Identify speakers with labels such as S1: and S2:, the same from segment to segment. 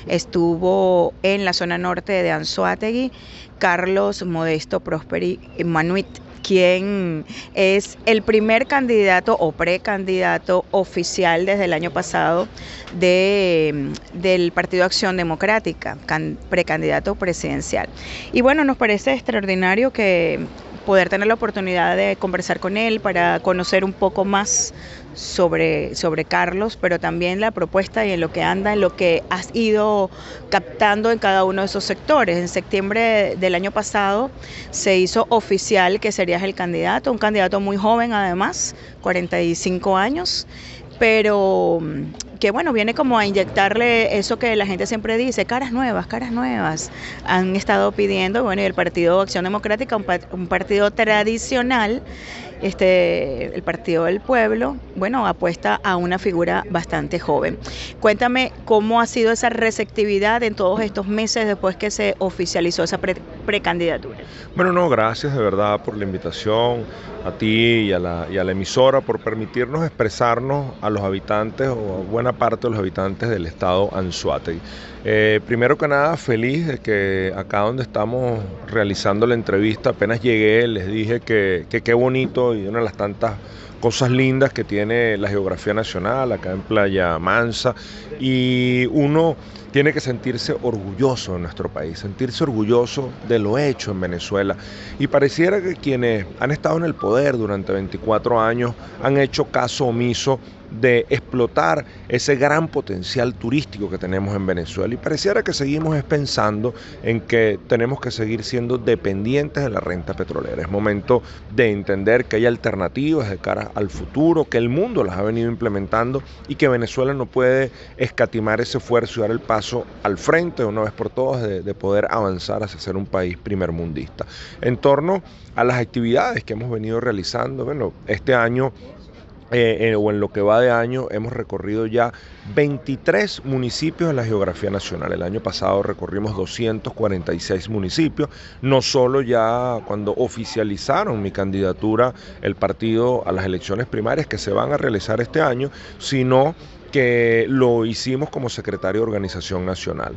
S1: estuvo en la zona norte de Anzoátegui Carlos Modesto Prosperi Manuit, quien es el primer candidato o precandidato oficial desde el año pasado del Partido Acción Democrática, precandidato presidencial. Y bueno, nos parece extraordinario que poder tener la oportunidad de conversar con él para conocer un poco más sobre Carlos, pero también la propuesta y en lo que anda, en lo que has ido captando en cada uno de esos sectores. En septiembre del año pasado se hizo oficial que serías el candidato, un candidato muy joven además, 45 años, pero que bueno, viene como a inyectarle eso que la gente siempre dice, caras nuevas, han estado pidiendo, bueno, y el Partido Acción Democrática, un partido tradicional, el Partido del Pueblo, bueno, apuesta a una figura bastante joven. Cuéntame cómo ha sido esa receptividad en todos estos meses después que se oficializó esa precandidatura.
S2: Bueno, no, gracias de verdad por la invitación, a ti y a la emisora por permitirnos expresarnos a los habitantes o a buena parte de los habitantes del estado Anzoátegui. Primero que nada, feliz de que acá donde estamos realizando la entrevista, apenas llegué, les dije que qué bonito y una de las tantas cosas lindas que tiene la geografía nacional, acá en Playa Mansa, y uno tiene que sentirse orgulloso de nuestro país, sentirse orgulloso de lo hecho en Venezuela. Y pareciera que quienes han estado en el poder durante 24 años han hecho caso omiso de explotar ese gran potencial turístico que tenemos en Venezuela. Y pareciera que seguimos pensando en que tenemos que seguir siendo dependientes de la renta petrolera. Es momento de entender que hay alternativas de cara al futuro, que el mundo las ha venido implementando y que Venezuela no puede escatimar ese esfuerzo y dar el paso al frente de una vez por todas de poder avanzar hacia ser un país primermundista. En torno a las actividades que hemos venido realizando, bueno, este año o en lo que va de año hemos recorrido ya 23 municipios de la geografía nacional. El año pasado recorrimos 246 municipios, no solo ya cuando oficializaron mi candidatura el partido a las elecciones primarias que se van a realizar este año, sino que lo hicimos como secretario de Organización Nacional,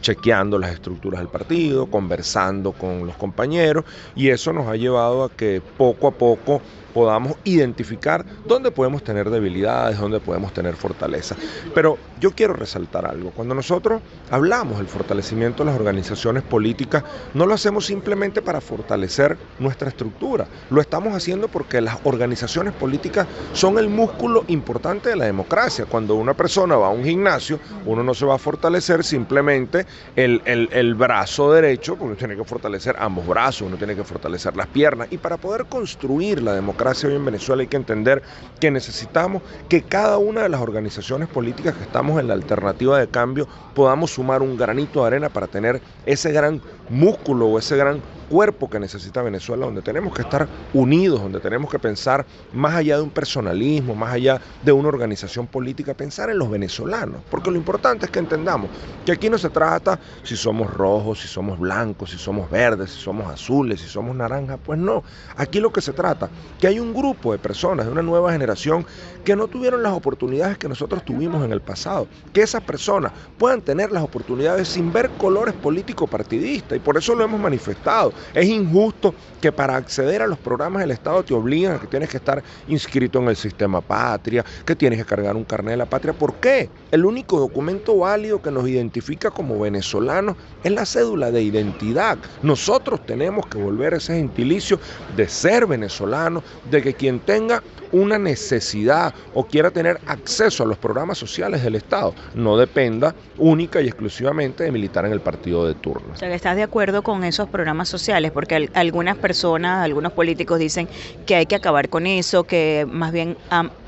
S2: chequeando las estructuras del partido, conversando con los compañeros, y eso nos ha llevado a que poco a poco podamos identificar dónde podemos tener debilidades, dónde podemos tener fortalezas. Pero yo quiero resaltar algo. Cuando nosotros hablamos del fortalecimiento de las organizaciones políticas, no lo hacemos simplemente para fortalecer nuestra estructura. Lo estamos haciendo porque las organizaciones políticas son el músculo importante de la democracia. Cuando una persona va a un gimnasio, uno no se va a fortalecer simplemente el brazo derecho, porque uno tiene que fortalecer ambos brazos, uno tiene que fortalecer las piernas. Y para poder construir la democracia hoy en Venezuela hay que entender que necesitamos que cada una de las organizaciones políticas que estamos en la alternativa de cambio podamos sumar un granito de arena para tener ese gran músculo o ese gran cuerpo que necesita Venezuela, donde tenemos que estar unidos, donde tenemos que pensar más allá de un personalismo, más allá de una organización política, pensar en los venezolanos, porque lo importante es que entendamos que aquí no se trata si somos rojos, si somos blancos, si somos verdes, si somos azules, si somos naranjas, pues no, aquí lo que se trata, que hay un grupo de personas de una nueva generación que no tuvieron las oportunidades que nosotros tuvimos en el pasado, que esas personas puedan tener las oportunidades sin ver colores políticos partidistas, y por eso lo hemos manifestado. Es injusto que para acceder a los programas del Estado te obligan a que tienes que estar inscrito en el sistema patria, que tienes que cargar un carnet de la patria. ¿Por qué? El único documento válido que nos identifica como venezolanos es la cédula de identidad. Nosotros tenemos que volver ese gentilicio de ser venezolano, de que quien tenga una necesidad o quiera tener acceso a los programas sociales del Estado no dependa única y exclusivamente de militar en el partido de turno.
S1: O sea, que estás de acuerdo con esos programas sociales, porque algunas personas, algunos políticos dicen que hay que acabar con eso, que más bien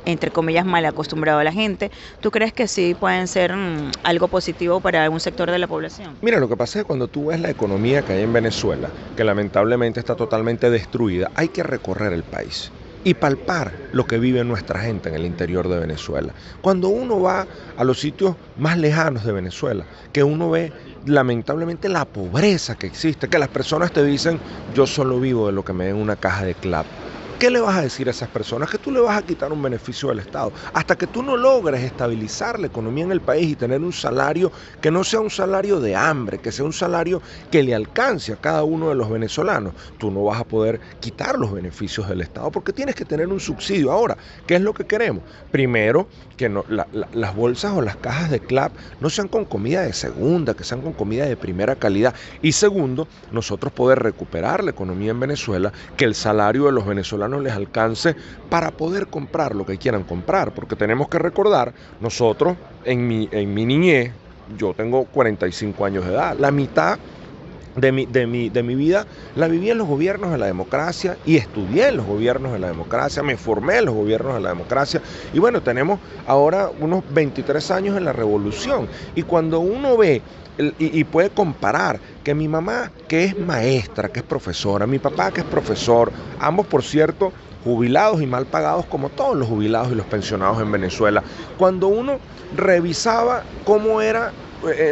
S1: entre comillas mal acostumbrado a la gente. ¿Tú crees que sí pueden ser algo positivo para algún sector de la población?
S2: Mira, lo que pasa es que cuando tú ves la economía que hay en Venezuela, que lamentablemente está totalmente destruida, hay que recorrer el país y palpar lo que vive nuestra gente en el interior de Venezuela. Cuando uno va a los sitios más lejanos de Venezuela, que uno ve lamentablemente la pobreza que existe, que las personas te dicen, yo solo vivo de lo que me den una caja de clap. ¿Qué le vas a decir a esas personas? Que tú le vas a quitar un beneficio del Estado. Hasta que tú no logres estabilizar la economía en el país y tener un salario que no sea un salario de hambre, que sea un salario que le alcance a cada uno de los venezolanos, tú no vas a poder quitar los beneficios del Estado porque tienes que tener un subsidio. Ahora, ¿qué es lo que queremos? Primero, que las bolsas o las cajas de CLAP no sean con comida de segunda, que sean con comida de primera calidad. Y segundo, nosotros poder recuperar la economía en Venezuela, que el salario de los venezolanos les alcance para poder comprar lo que quieran comprar, porque tenemos que recordar, nosotros en mi niñez, yo tengo 45 años de edad, la mitad de mi vida la viví en los gobiernos de la democracia y estudié en los gobiernos de la democracia, me formé en los gobiernos de la democracia y bueno, tenemos ahora unos 23 años en la revolución y cuando uno ve y puede comparar que mi mamá, que es maestra, que es profesora, mi papá, que es profesor, ambos, por cierto, jubilados y mal pagados como todos los jubilados y los pensionados en Venezuela, cuando uno revisaba cómo era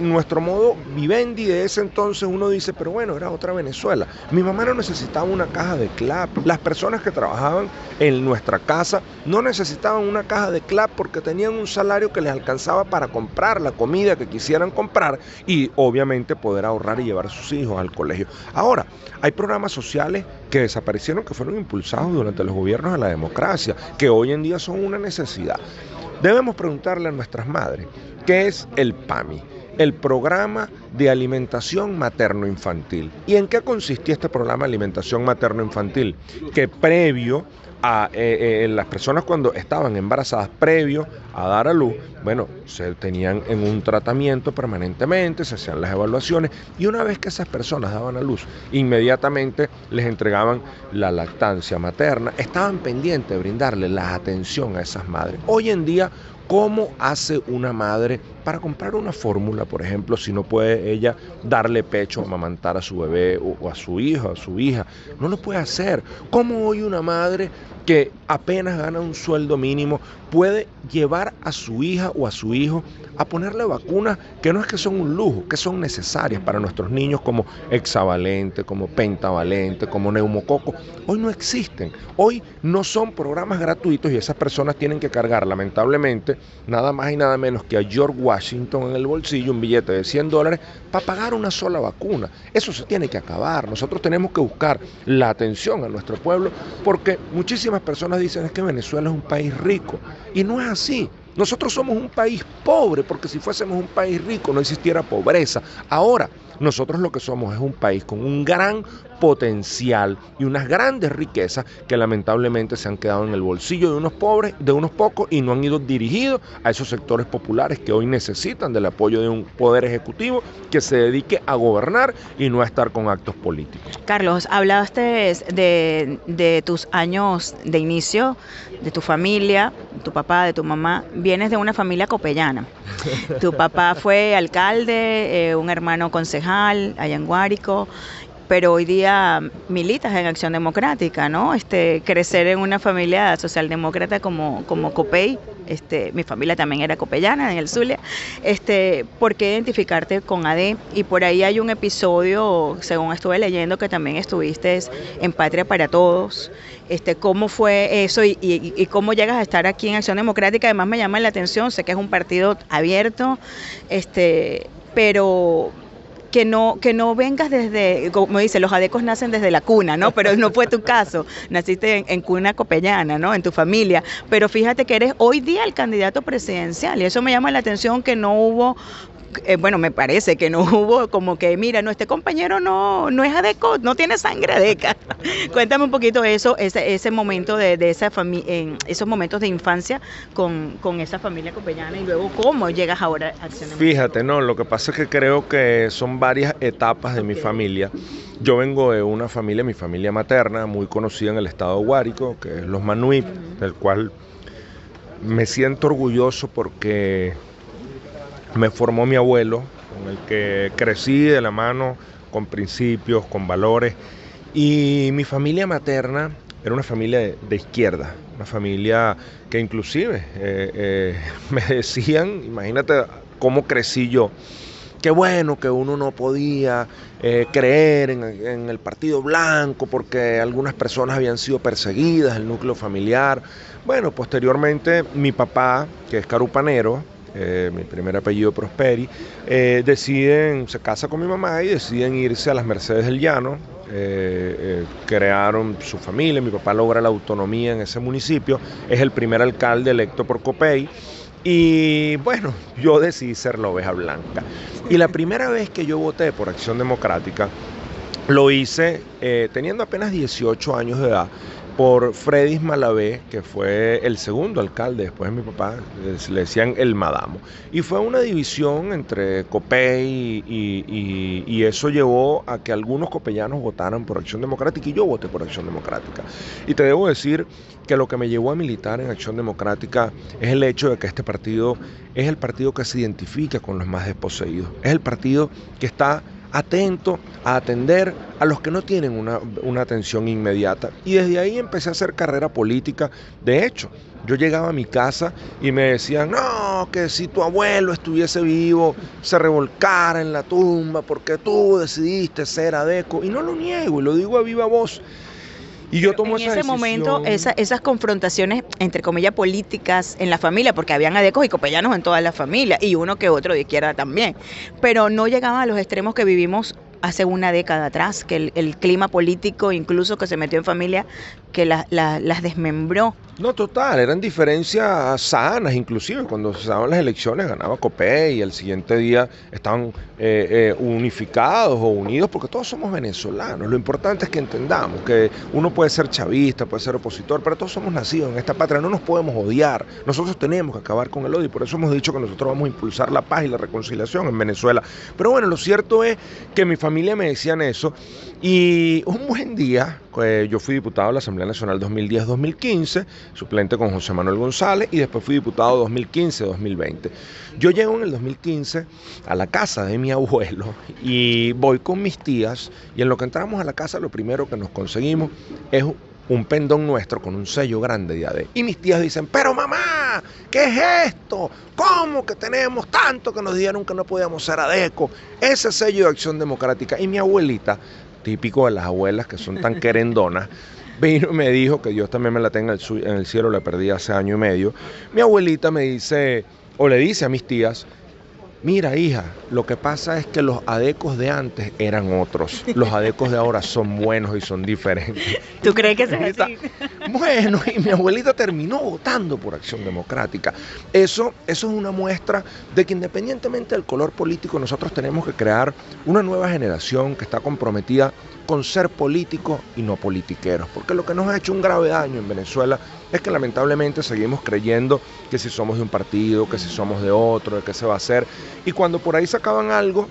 S2: nuestro modo vivendi de ese entonces, uno dice, pero bueno, era otra Venezuela. Mi mamá no necesitaba una caja de CLAP. Las personas que trabajaban en nuestra casa no necesitaban una caja de CLAP porque tenían un salario que les alcanzaba para comprar la comida que quisieran comprar y obviamente poder ahorrar y llevar a sus hijos al colegio. Ahora, hay programas sociales que desaparecieron, que fueron impulsados durante los gobiernos de la democracia, que hoy en día son una necesidad. Debemos preguntarle a nuestras madres, ¿qué es el PAMI? El programa de alimentación materno-infantil. ¿Y en qué consistía este programa de alimentación materno-infantil? Que previo a las personas cuando estaban embarazadas, previo a dar a luz, bueno, se tenían en un tratamiento permanentemente, se hacían las evaluaciones y una vez que esas personas daban a luz, inmediatamente les entregaban la lactancia materna, estaban pendientes de brindarle la atención a esas madres. Hoy en día, ¿cómo hace una madre para comprar una fórmula, por ejemplo, si no puede ella darle pecho o amamantar a su bebé o a su hijo, a su hija? No lo puede hacer. ¿Cómo hoy una madre que apenas gana un sueldo mínimo puede llevar a su hija o a su hijo a ponerle vacunas que no es que son un lujo, que son necesarias para nuestros niños como hexavalente, como pentavalente, como neumococo? Hoy no existen, hoy no son programas gratuitos y esas personas tienen que cargar lamentablemente nada más y nada menos que a George Washington en el bolsillo un billete de $100 para pagar una sola vacuna. Eso se tiene que acabar. Nosotros tenemos que buscar la atención a nuestro pueblo porque muchísimas personas dicen es que Venezuela es un país rico y no es así. Nosotros somos un país pobre porque si fuésemos un país rico no existiera pobreza. Ahora, nosotros lo que somos es un país con un gran potencial y unas grandes riquezas que lamentablemente se han quedado en el bolsillo de unos pobres, de unos pocos y no han ido dirigidos a esos sectores populares que hoy necesitan del apoyo de un poder ejecutivo que se dedique a gobernar y no a estar con actos políticos.
S1: Carlos, hablaste de tus años de inicio, de tu familia, tu papá, de tu mamá. Vienes de una familia copellana. Tu papá fue alcalde, un hermano concejal allá en Guárico, pero hoy día militas en Acción Democrática, ¿no? Crecer en una familia socialdemócrata como Copey, mi familia también era copellana en el Zulia, ¿por qué identificarte con AD? Y por ahí hay un episodio, según estuve leyendo, que también estuviste en Patria para Todos. ¿Cómo fue eso y cómo llegas a estar aquí en Acción Democrática? Además me llama la atención, sé que es un partido abierto, pero que no vengas desde, como dice, los adecos nacen desde la cuna, ¿no? Pero no fue tu caso, naciste en cuna copellana, ¿no? En tu familia, pero fíjate que eres hoy día el candidato presidencial y eso me llama la atención que no hubo, me parece que no hubo como que, mira, no, este compañero no es adeco, no tiene sangre adeca. Cuéntame un poquito eso, ese momento de esa familia, esos momentos de infancia con esa familia copellana y luego cómo llegas ahora a Acción Democrática.
S2: Fíjate, no, lo que pasa es que creo que son varias etapas de mi familia. Yo vengo de una familia, mi familia materna, muy conocida en el estado de Guárico, que es los Manuip, del cual me siento orgulloso porque me formó mi abuelo, con el que crecí de la mano, con principios, con valores. Y mi familia materna era una familia de izquierda, una familia que inclusive me decían, imagínate cómo crecí yo, que bueno, que uno no podía creer en el Partido Blanco porque algunas personas habían sido perseguidas, el núcleo familiar. Bueno, posteriormente mi papá, que es carupanero, mi primer apellido Prosperi, se casa con mi mamá y deciden irse a las Mercedes del Llano. Crearon su familia, mi papá logra la autonomía en ese municipio, es el primer alcalde electo por Copey. Y bueno, yo decidí ser la oveja blanca. Y la primera vez que yo voté por Acción Democrática, lo hice teniendo apenas 18 años de edad, por Fredis Malavé, que fue el segundo alcalde después de mi papá, le decían el Madamo. Y fue una división entre Copey y eso llevó a que algunos copellanos votaran por Acción Democrática y yo voté por Acción Democrática. Y te debo decir que lo que me llevó a militar en Acción Democrática es el hecho de que este partido es el partido que se identifica con los más desposeídos, es el partido que está atento a atender a los que no tienen una atención inmediata. Y desde ahí empecé a hacer carrera política. De hecho, yo llegaba a mi casa y me decían, no, que si tu abuelo estuviese vivo, se revolcara en la tumba porque tú decidiste ser adeco. Y no lo niego, y lo digo a viva voz. Y yo tomo esa decisión.
S1: En ese momento, esas confrontaciones, entre comillas, políticas en la familia, porque habían adecos y copellanos en toda la familia, y uno que otro de izquierda también, pero no llegaban a los extremos que vivimos hace una década atrás, que el clima político, incluso que se metió en familia, que las desmembró.
S2: No, total, eran diferencias sanas, inclusive cuando se daban las elecciones ganaba Copey y el siguiente día estaban unificados o unidos porque todos somos venezolanos. Lo importante es que entendamos que uno puede ser chavista, puede ser opositor, pero todos somos nacidos en esta patria, no nos podemos odiar. Nosotros tenemos que acabar con el odio y por eso hemos dicho que nosotros vamos a impulsar la paz y la reconciliación en Venezuela. Pero bueno, lo cierto es que mi familia me decían eso y un buen día, yo fui diputado de la Asamblea Nacional 2010-2015, suplente con José Manuel González, y después fui diputado 2015-2020. Yo llego en el 2015 a la casa de mi abuelo y voy con mis tías, y en lo que entramos a la casa lo primero que nos conseguimos es un pendón nuestro con un sello grande de AD. Y mis tías dicen, pero mamá, ¿qué es esto? ¿Cómo que tenemos tanto que nos dijeron que no podíamos ser adeco? Ese sello de Acción Democrática. Y mi abuelita, típico de las abuelas que son tan querendonas, vino y me dijo, que Dios también me la tenga en el cielo, la perdí hace año y medio. Mi abuelita me dice, o le dice a mis tías, mira hija, lo que pasa es que los adecos de antes eran otros, los adecos de ahora son buenos y son diferentes.
S1: ¿Tú crees que es así?
S2: Bueno, y mi abuelita terminó votando por Acción Democrática. Eso es una muestra de que independientemente del color político, nosotros tenemos que crear una nueva generación que está comprometida con ser políticos y no politiqueros, porque lo que nos ha hecho un grave daño en Venezuela es que lamentablemente seguimos creyendo que si somos de un partido, que si somos de otro, de qué se va a hacer, y cuando por ahí sacaban algo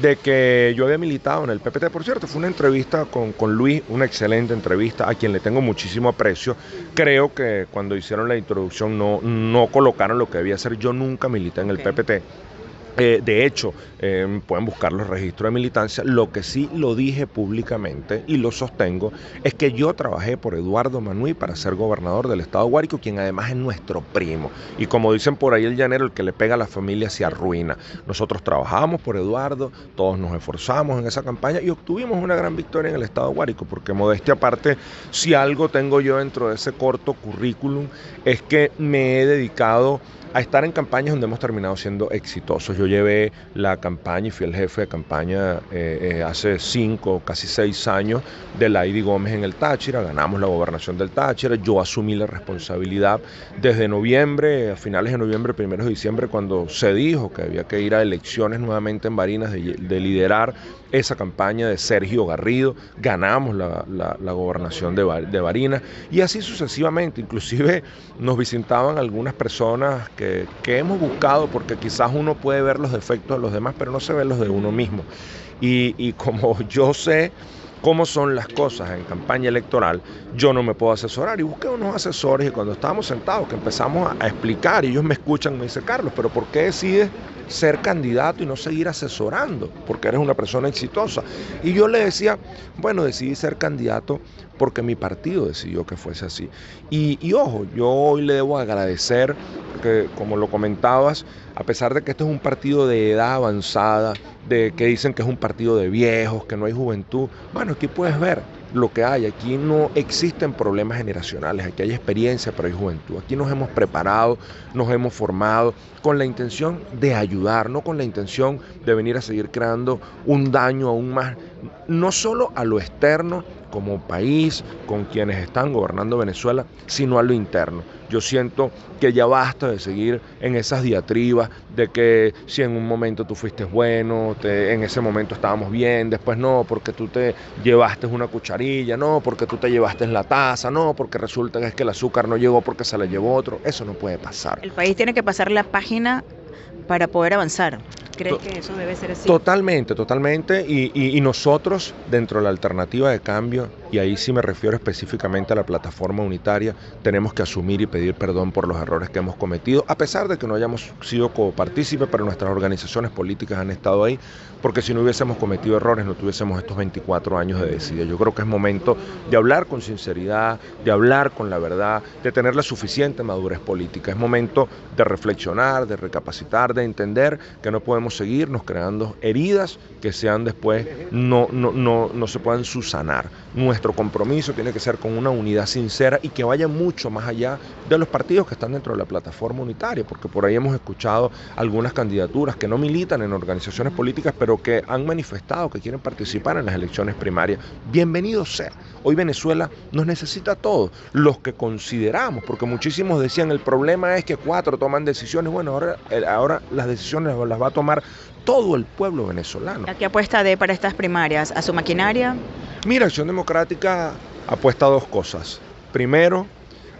S2: de que yo había militado en el PPT, por cierto, fue una entrevista con Luis, una excelente entrevista, a quien le tengo muchísimo aprecio. Creo que cuando hicieron la introducción no colocaron lo que debía ser. Yo nunca milité en el PPT. De hecho, pueden buscar los registros de militancia. Lo que sí lo dije públicamente y lo sostengo es que yo trabajé por Eduardo Manuí para ser gobernador del estado de Guárico, quien además es nuestro primo. Y como dicen por ahí el llanero, el que le pega a la familia se arruina. Nosotros trabajamos por Eduardo, todos nos esforzamos en esa campaña y obtuvimos una gran victoria en el estado de Guárico, porque modestia aparte, si algo tengo yo dentro de ese corto currículum es que me he dedicado a estar en campañas donde hemos terminado siendo exitosos. Yo llevé la campaña y fui el jefe de campaña hace 5, casi 6 años de Lady Gómez en el Táchira, ganamos la gobernación del Táchira, yo asumí la responsabilidad desde noviembre, a finales de noviembre, primeros de diciembre, cuando se dijo que había que ir a elecciones nuevamente en Barinas, de liderar esa campaña de Sergio Garrido, ganamos la gobernación de Barinas y así sucesivamente. Inclusive nos visitaban algunas personas que hemos buscado, porque quizás uno puede ver los defectos de los demás, pero no se ven los de uno mismo. Y como yo sé cómo son las cosas en campaña electoral, yo no me puedo asesorar. Y busqué unos asesores y cuando estábamos sentados, que empezamos a explicar, y ellos me escuchan, me dicen, Carlos, pero ¿por qué decides ser candidato y no seguir asesorando? Porque eres una persona exitosa. Y yo le decía, bueno, decidí ser candidato porque mi partido decidió que fuese así. Y ojo, yo hoy le debo agradecer, porque como lo comentabas, a pesar de que este es un partido de edad avanzada, de que dicen que es un partido de viejos, que no hay juventud. Bueno, aquí puedes ver lo que hay. Aquí no existen problemas generacionales, aquí hay experiencia, pero hay juventud. Aquí nos hemos preparado, nos hemos formado con la intención de ayudar, no con la intención de venir a seguir creando un daño aún más, no solo a lo externo como país, con quienes están gobernando Venezuela, sino a lo interno. Yo siento que ya basta de seguir en esas diatribas de que si en un momento tú fuiste bueno, en ese momento estábamos bien, después no, porque tú te llevaste una cucharilla, no, porque tú te llevaste la taza, no, porque resulta que es que el azúcar no llegó porque se la llevó otro. Eso no puede pasar.
S1: El país tiene que pasar la página para poder avanzar. ¿Crees que eso debe ser así?
S2: Totalmente, totalmente. Y nosotros, dentro de la alternativa de cambio, y ahí sí me refiero específicamente a la plataforma unitaria, tenemos que asumir y pedir perdón por los errores que hemos cometido, a pesar de que no hayamos sido copartícipes, pero nuestras organizaciones políticas han estado ahí, porque si no hubiésemos cometido errores, no tuviésemos estos 24 años de decidir. Yo creo que es momento de hablar con sinceridad, de hablar con la verdad, de tener la suficiente madurez política. Es momento de reflexionar, de recapacitar, de entender que no podemos seguirnos creando heridas que sean después no se puedan subsanar. Nuestro compromiso tiene que ser con una unidad sincera y que vaya mucho más allá de los partidos que están dentro de la plataforma unitaria, porque por ahí hemos escuchado algunas candidaturas que no militan en organizaciones políticas, pero que han manifestado que quieren participar en las elecciones primarias. Bienvenido sea. Hoy Venezuela nos necesita a todos, los que consideramos, porque muchísimos decían el problema es que 4 toman decisiones. Bueno, ahora las decisiones las va a tomar todo el pueblo venezolano.
S1: ¿A qué apuesta para estas primarias? ¿A su maquinaria?
S2: Mira, Acción Democrática apuesta a 2 cosas. Primero,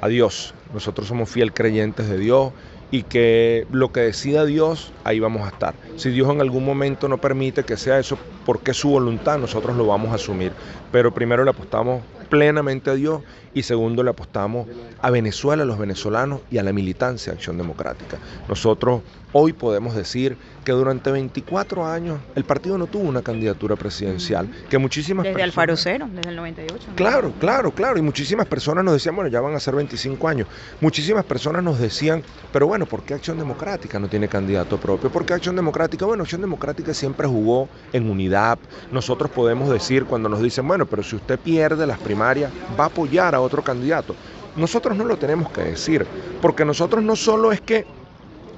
S2: a Dios. Nosotros somos fiel creyentes de Dios y que lo que decida Dios, ahí vamos a estar. Si Dios en algún momento no permite que sea eso, porque es su voluntad, nosotros lo vamos a asumir. Pero primero le apostamos plenamente a Dios y segundo le apostamos a Venezuela, a los venezolanos y a la militancia de Acción Democrática. Nosotros hoy podemos decir que durante 24 años el partido no tuvo una candidatura presidencial, que muchísimas
S1: desde
S2: personas...
S1: Alfaro Cero, desde el 98.
S2: ¿no? Claro, y muchísimas personas nos decían, bueno, ya van a ser 25 años. Muchísimas personas nos decían, pero bueno, ¿por qué Acción Democrática no tiene candidato propio? ¿Por qué Acción Democrática? Bueno, Acción Democrática siempre jugó en unidad. Nosotros podemos decir cuando nos dicen, bueno, pero si usted pierde las primarias, va a apoyar a otro candidato. Nosotros no lo tenemos que decir, porque nosotros no solo es que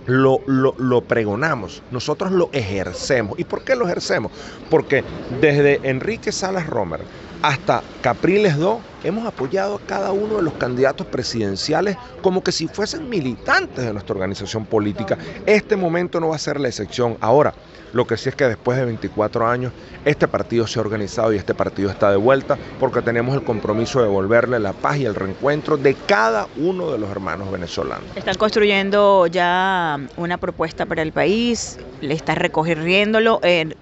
S2: lo pregonamos, nosotros lo ejercemos. ¿Y por qué lo ejercemos? Porque desde Enrique Salas Romer hasta Capriles II hemos apoyado a cada uno de los candidatos presidenciales como que si fuesen militantes de nuestra organización política. Este momento no va a ser la excepción. Ahora, lo que sí es que después de 24 años, este partido se ha organizado y este partido está de vuelta porque tenemos el compromiso de devolverle la paz y el reencuentro de cada uno de los hermanos venezolanos.
S1: ¿Están construyendo ya una propuesta para el país? ¿Le estás recogiéndolo en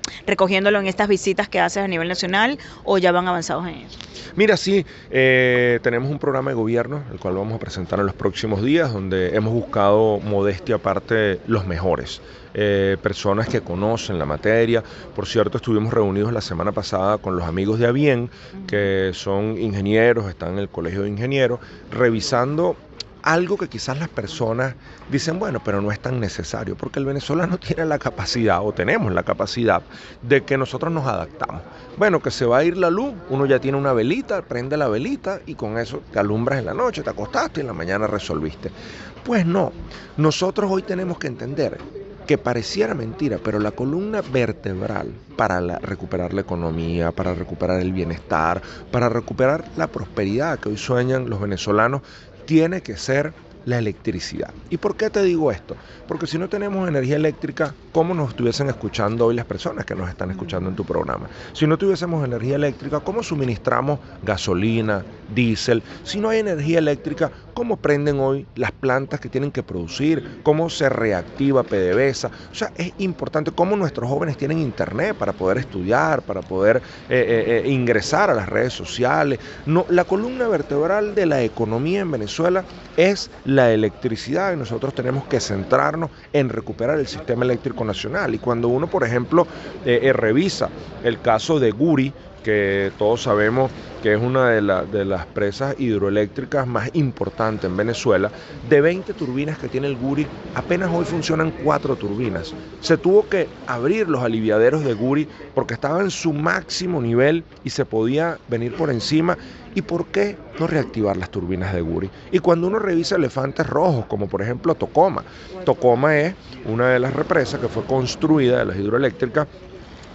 S1: estas visitas que haces a nivel nacional o ya van avanzados en eso?
S2: Mira, sí, tenemos un programa de gobierno, el cual vamos a presentar en los próximos días, donde hemos buscado, modestia aparte, los mejores. Personas que conocen la materia. Por cierto, estuvimos reunidos la semana pasada con los amigos de Avien, que son ingenieros, están en el Colegio de Ingenieros, revisando algo que quizás las personas dicen, bueno, pero no es tan necesario, porque el venezolano tiene la capacidad, o tenemos la capacidad, de que nosotros nos adaptamos. Bueno, que se va a ir la luz, uno ya tiene una velita, prende la velita y con eso te alumbras en la noche, te acostaste y en la mañana resolviste. Pues no, nosotros hoy tenemos que entender que pareciera mentira, pero la columna vertebral para recuperar la economía, para recuperar el bienestar, para recuperar la prosperidad que hoy sueñan los venezolanos, tiene que ser la electricidad. ¿Y por qué te digo esto? Porque si no tenemos energía eléctrica, ¿cómo nos estuviesen escuchando hoy las personas que nos están escuchando en tu programa? Si no tuviésemos energía eléctrica, ¿cómo suministramos gasolina, diésel? Si no hay energía eléctrica, ¿cómo prenden hoy las plantas que tienen que producir? ¿Cómo se reactiva PDVSA? O sea, es importante cómo nuestros jóvenes tienen internet para poder estudiar, para poder ingresar a las redes sociales. No, la columna vertebral de la economía en Venezuela es la electricidad y nosotros tenemos que centrarnos en recuperar el sistema eléctrico nacional. Y cuando uno, por ejemplo, revisa el caso de Guri, que todos sabemos que es una de las presas hidroeléctricas más importantes en Venezuela. De 20 turbinas que tiene el Guri, apenas hoy funcionan 4 turbinas. Se tuvo que abrir los aliviaderos de Guri porque estaba en su máximo nivel y se podía venir por encima. ¿Y por qué no reactivar las turbinas de Guri? Y cuando uno revisa elefantes rojos, como por ejemplo Tocoma. Tocoma es una de las represas que fue construida de las hidroeléctricas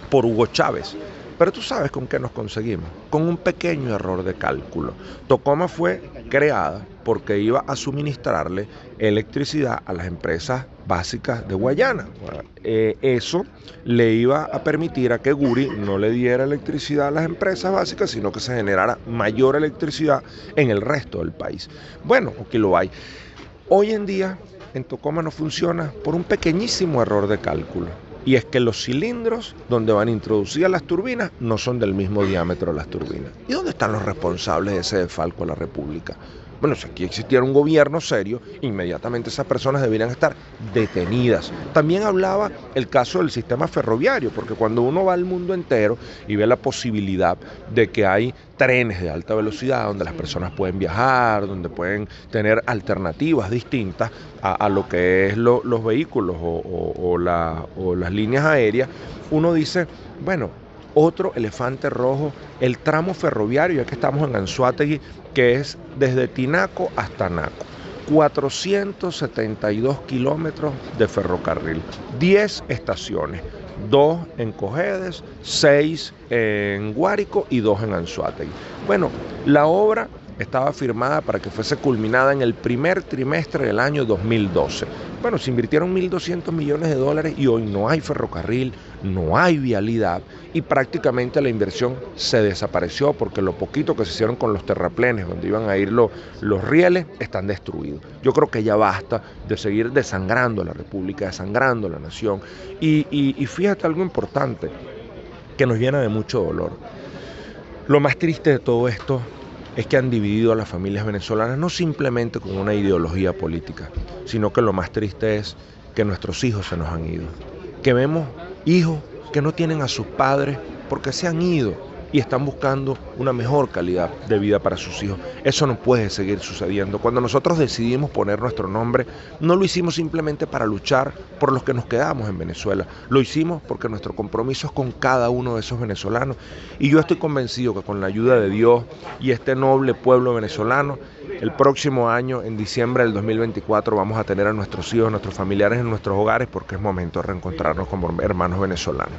S2: por Hugo Chávez. Pero tú sabes con qué nos conseguimos, con un pequeño error de cálculo. Tocoma fue creada porque iba a suministrarle electricidad a las empresas básicas de Guayana. Eso le iba a permitir a que Guri no le diera electricidad a las empresas básicas, sino que se generara mayor electricidad en el resto del país. Bueno, aquí lo hay. Hoy en día en Tocoma no funciona por un pequeñísimo error de cálculo. Y es que los cilindros donde van introducidas las turbinas no son del mismo diámetro de las turbinas. ¿Y dónde están los responsables de ese desfalco a la República? Bueno, si aquí existiera un gobierno serio, inmediatamente esas personas deberían estar detenidas. También hablaba el caso del sistema ferroviario, porque cuando uno va al mundo entero y ve la posibilidad de que hay trenes de alta velocidad donde las personas pueden viajar, donde pueden tener alternativas distintas a lo que es los vehículos o las líneas aéreas, uno dice, bueno, otro elefante rojo, el tramo ferroviario, ya que estamos en Anzoátegui, que es desde Tinaco hasta Naco. 472 kilómetros de ferrocarril, 10 estaciones, 2 en Cojedes, 6 en Guárico y 2 en Anzoátegui. Bueno, la obra estaba firmada para que fuese culminada en el primer trimestre del año 2012. Bueno, se invirtieron 1.200 millones de dólares y hoy no hay ferrocarril, no hay vialidad y prácticamente la inversión se desapareció porque lo poquito que se hicieron con los terraplenes donde iban a ir los rieles están destruidos. Yo creo que ya basta de seguir desangrando a la República, desangrando a la nación y fíjate algo importante que nos llena de mucho dolor. Lo más triste de todo esto es que han dividido a las familias venezolanas no simplemente con una ideología política, sino que lo más triste es que nuestros hijos se nos han ido. Que vemos hijos que no tienen a sus padres porque se han ido y están buscando una mejor calidad de vida para sus hijos. Eso no puede seguir sucediendo. Cuando nosotros decidimos poner nuestro nombre, no lo hicimos simplemente para luchar por los que nos quedamos en Venezuela. Lo hicimos porque nuestro compromiso es con cada uno de esos venezolanos. Y yo estoy convencido que con la ayuda de Dios y este noble pueblo venezolano, el próximo año, en diciembre del 2024, vamos a tener a nuestros hijos, a nuestros familiares en nuestros hogares porque es momento de reencontrarnos como hermanos venezolanos.